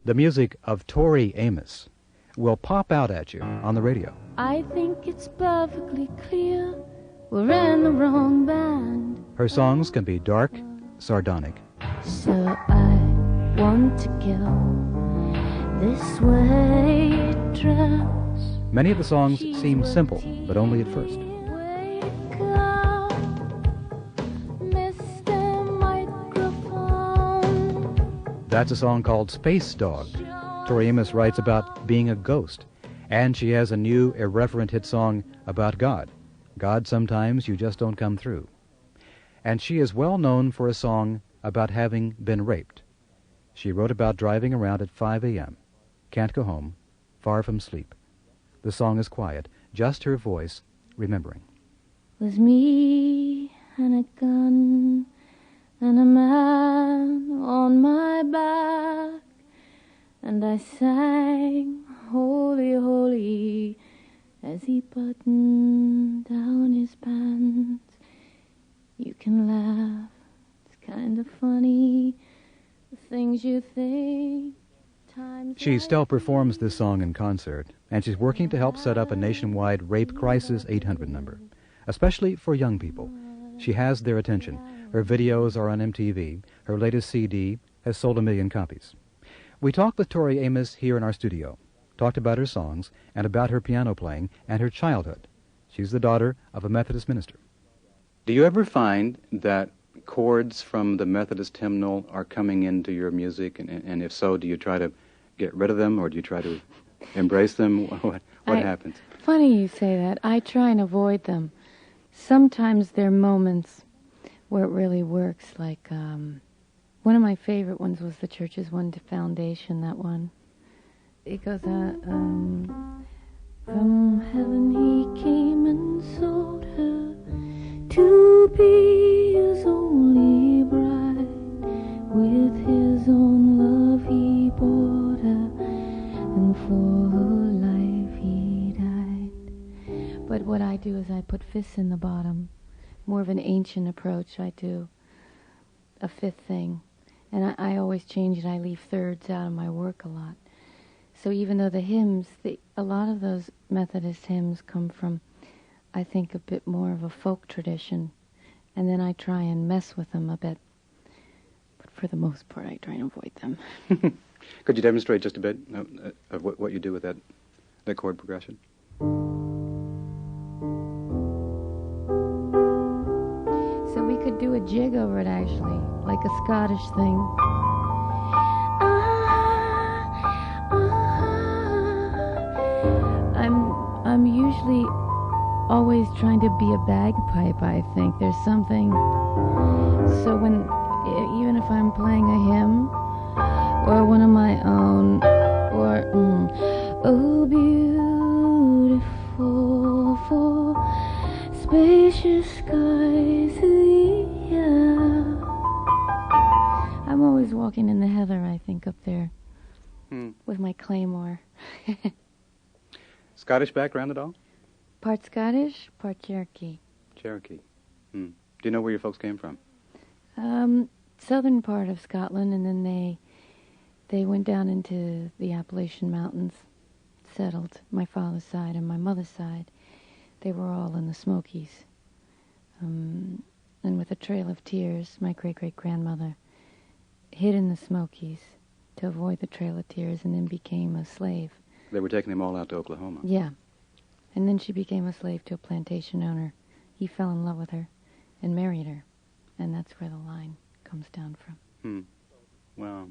The music of Tori Amos will pop out at you on the radio. I think it's perfectly clear we're in the wrong band. Her songs can be dark, sardonic. So I want to go this way, trust. Many of the songs seem simple, but only at first. Wake up, Mr. Microphone. That's a song called Space Dog. Tori Amos writes about being a ghost, and she has a new irreverent hit song about God. God, sometimes you just don't come through. And she is well known for a song about having been raped. She wrote about driving around at 5 a.m., can't go home, far from sleep. The song is quiet, just her voice remembering. Was me and a gun and a man on my back, and I sang, holy, holy, as he buttoned down his pants. You can laugh, it's kind of funny, the things you think. She still performs this song in concert, and she's working to help set up a nationwide Rape Crisis 800 number, especially for young people. She has their attention. Her videos are on MTV. Her latest CD has sold 1 million copies. We talked with Tori Amos here in our studio, talked about her songs and about her piano playing and her childhood. She's the daughter of a Methodist minister. Do you ever find that chords from the Methodist hymnal are coming into your music, and if so, do you try to get rid of them, or do you try to embrace them? What happens? Funny you say that. I try and avoid them. Sometimes there are moments where it really works, like one of my favorite ones was the Church's One Foundation, that one. It goes, from heaven he came and sought her to be his only bride. With his own love he bought her, and for her life he died. But what I do is I put fifths in the bottom, more of an ancient approach. I do a fifth thing, and I always change it. I leave thirds out of my work a lot. So even though the hymns, a lot of those Methodist hymns come from, I think, a bit more of a folk tradition, and then I try and mess with them a bit. But for the most part, I try and avoid them. Could you demonstrate just a bit of what you do with that chord progression? So we could do a jig over it, actually, like a Scottish thing. I'm usually always trying to be a bagpipe, I think. There's something... So even if I'm playing a hymn, or one of my own, or, oh, beautiful for spacious skies, yeah. I'm always walking in the heather, I think, up there, with my claymore. Scottish background at all? Part Scottish, part Cherokee. Cherokee. Do you know where your folks came from? Southern part of Scotland, and then they went down into the Appalachian Mountains, settled. My father's side and my mother's side, they were all in the Smokies. And with a Trail of Tears, my great-great-grandmother hid in the Smokies to avoid the Trail of Tears, and then became a slave. They were taking him all out to Oklahoma. Yeah. And then she became a slave to a plantation owner. He fell in love with her and married her. And that's where the line comes down from. Wow.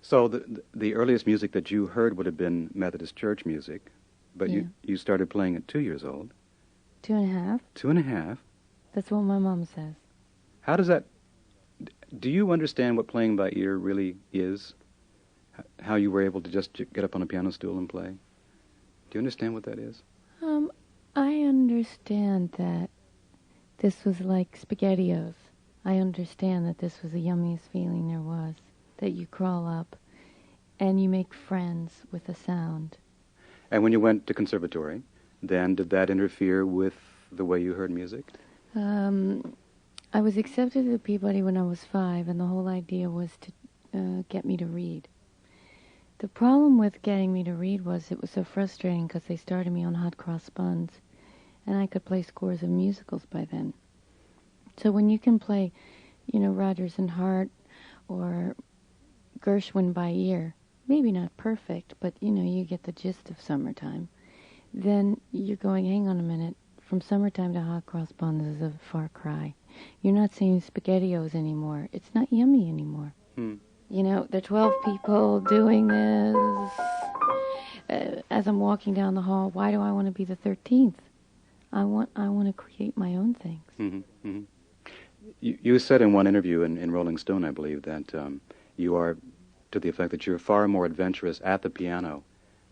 So the earliest music that you heard would have been Methodist church music, but Yeah. you started playing at 2 years old. 2.5. 2.5? That's what my mom says. How does that... Do you understand what playing by ear really is? How you were able to just get up on a piano stool and play? Do you understand what that is? I understand that this was like SpaghettiOs. I understand that this was the yummiest feeling there was, that you crawl up and you make friends with the sound. And when you went to conservatory, then did that interfere with the way you heard music? I was accepted to Peabody when I was 5, and the whole idea was to get me to read. The problem with getting me to read was it was so frustrating because they started me on hot cross buns, and I could play scores of musicals by then. So when you can play, Rodgers and Hart or Gershwin by ear, maybe not perfect, but you get the gist of Summertime, then you're going, hang on a minute, from Summertime to hot cross buns is a far cry. You're not saying SpaghettiOs anymore. It's not yummy anymore. There are 12 people doing this. As I'm walking down the hall, why do I want to be the 13th? I want to create my own things. Mm-hmm. Mm-hmm. You said in one interview in Rolling Stone, I believe, that you are, to the effect that you're far more adventurous at the piano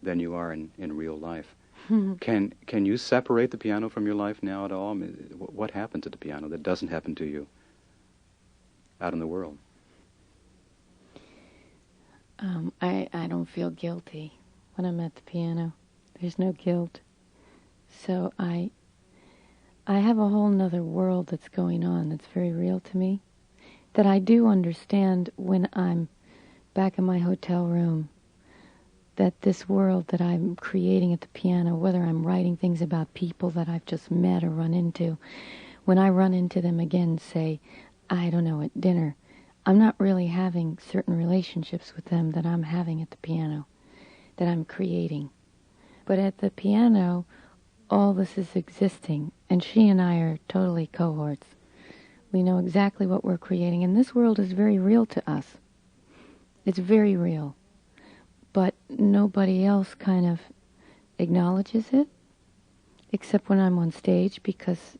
than you are in real life. Can you separate the piano from your life now at all? I mean, what happens at the piano that doesn't happen to you out in the world? I don't feel guilty when I'm at the piano. There's no guilt. So I have a whole nother world that's going on that's very real to me, that I do understand when I'm back in my hotel room, that this world that I'm creating at the piano, whether I'm writing things about people that I've just met or run into, when I run into them again, say, I don't know, at dinner, I'm not really having certain relationships with them that I'm having at the piano, that I'm creating. But at the piano, all this is existing, and she and I are totally cohorts. We know exactly what we're creating, and this world is very real to us. It's very real. But nobody else kind of acknowledges it, except when I'm on stage, because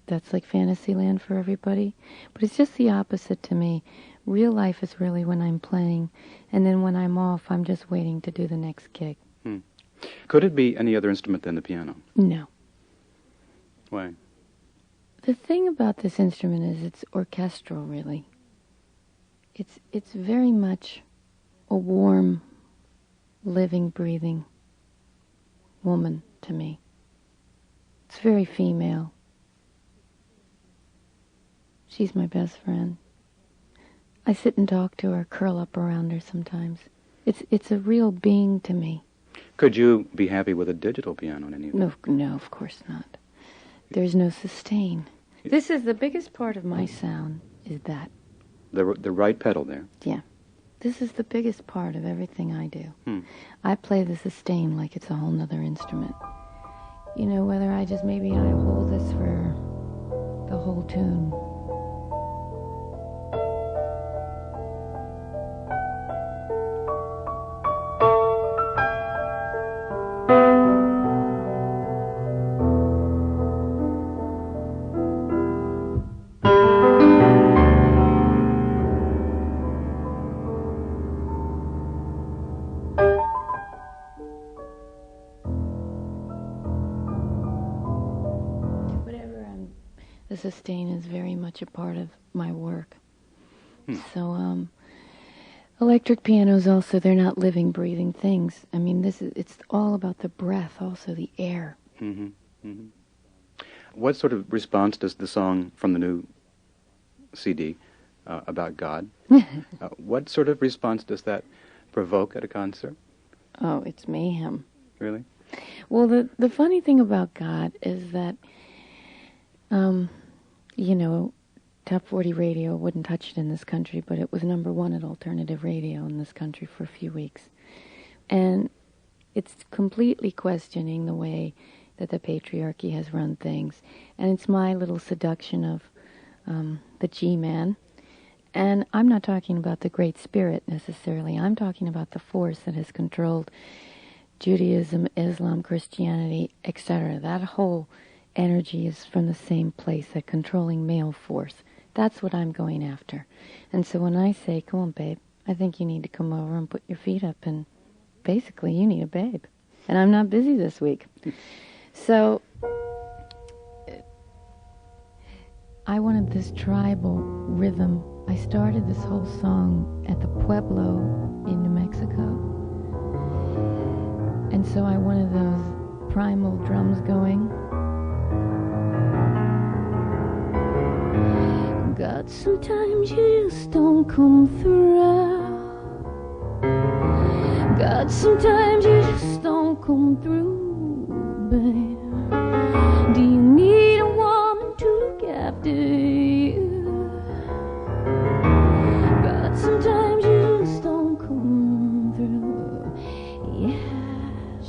that's like fantasy land for everybody. But it's just the opposite to me. Real life is really when I'm playing, and then when I'm off, I'm just waiting to do the next gig. Could it be any other instrument than the piano? No. Why? The thing about this instrument is it's orchestral, really. It's very much a warm, living, breathing woman to me. It's very female. She's my best friend. I sit and talk to her, curl up around her sometimes. It's a real being to me. Could you be happy with a digital piano in any way? No, of course not. There's no sustain. This is the biggest part of my sound, is that. The right pedal there. Yeah. This is the biggest part of everything I do. I play the sustain like it's a whole nother instrument. Whether I hold this for the whole tune. The sustain is very much a part of my work. So, electric pianos also, they're not living, breathing things. I mean, it's all about the breath, also the air. What sort of response does the song from the new CD about God, what sort of response does that provoke at a concert? Oh, it's mayhem. Really? Well, the funny thing about God is that, Top 40 radio wouldn't touch it in this country, but it was #1 at alternative radio in this country for a few weeks. And it's completely questioning the way that the patriarchy has run things. And it's my little seduction of the G-man. And I'm not talking about the Great Spirit necessarily. I'm talking about the force that has controlled Judaism, Islam, Christianity, etc. That whole energy is from the same place, that controlling male force. That's what I'm going after. And so when I say, come on, babe, I think you need to come over and put your feet up, and basically you need a babe. And I'm not busy this week. So I wanted this tribal rhythm. I started this whole song at the Pueblo in New Mexico. And so I wanted those primal drums going. God, sometimes you just don't come through. but sometimes you just don't come through, babe. Do you need a woman to look after you? But sometimes you just don't come through, yes.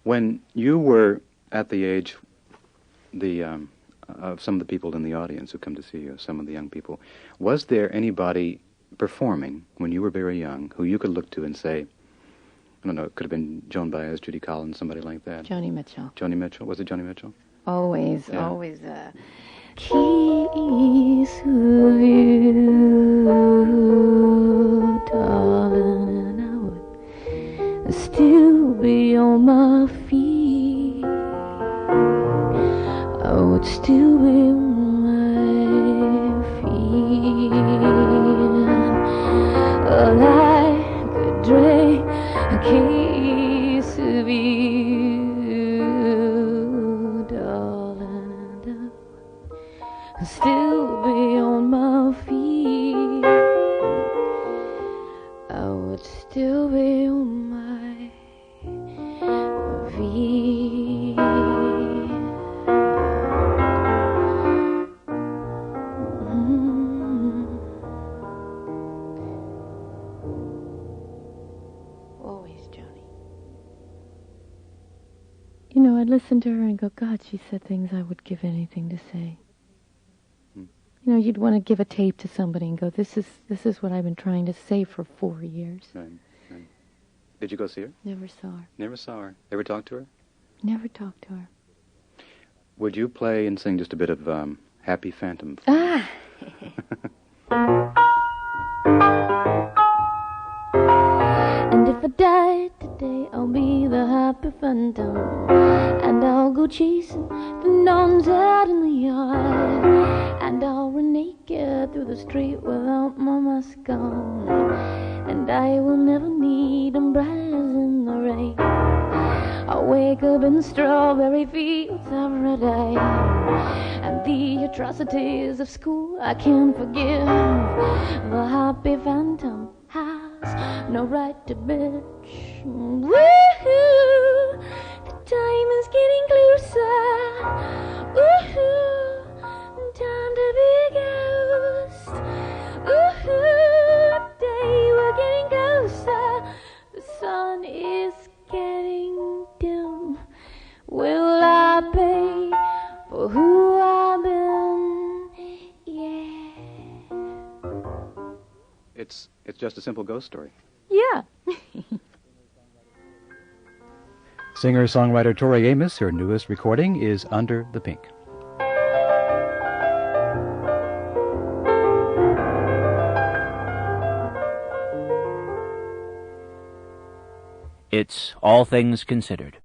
When you were at the age of some of the people in the audience who come to see you, some of the young people, was there anybody performing when you were very young who you could look to and say, I don't know, it could have been Joan Baez, Judy Collins, somebody like that? Joni Mitchell. Joni Mitchell? Was it Joni Mitchell? Always, Yeah. always. Kiss of you, darling, I would still be on my feet. I would still be on my feet. Well, I could drink a case of you, darling, I'll still be on my feet. I would still be on my feet. Always, Joni. You know, I'd listen to her and go, God, she said things I would give anything to say. You know, you'd want to give a tape to somebody and go, this is what I've been trying to say for 4 years. Right, right. Did you go see her? Never saw her. Never saw her. Ever talked to her? Never talked to her. Would you play and sing just a bit of Happy Phantom? Ah! And if I die today, I'll be the happy phantom, and I'll go chasing the nuns out in the yard, and I'll run naked through the street without my mask on, and I will never need umbrellas in the rain. I'll wake up in strawberry fields every day, and the atrocities of school I can't forgive. The happy phantom has no right to bitch. Woo-hoo, the time is getting closer. Woo-hoo, time to be a ghost. Woo-hoo, day we're getting closer. The sun is getting dim. Will I pay for who I've been? Yeah. It's just a simple ghost story. Yeah. Singer-songwriter Tori Amos, her newest recording is Under the Pink. It's All Things Considered.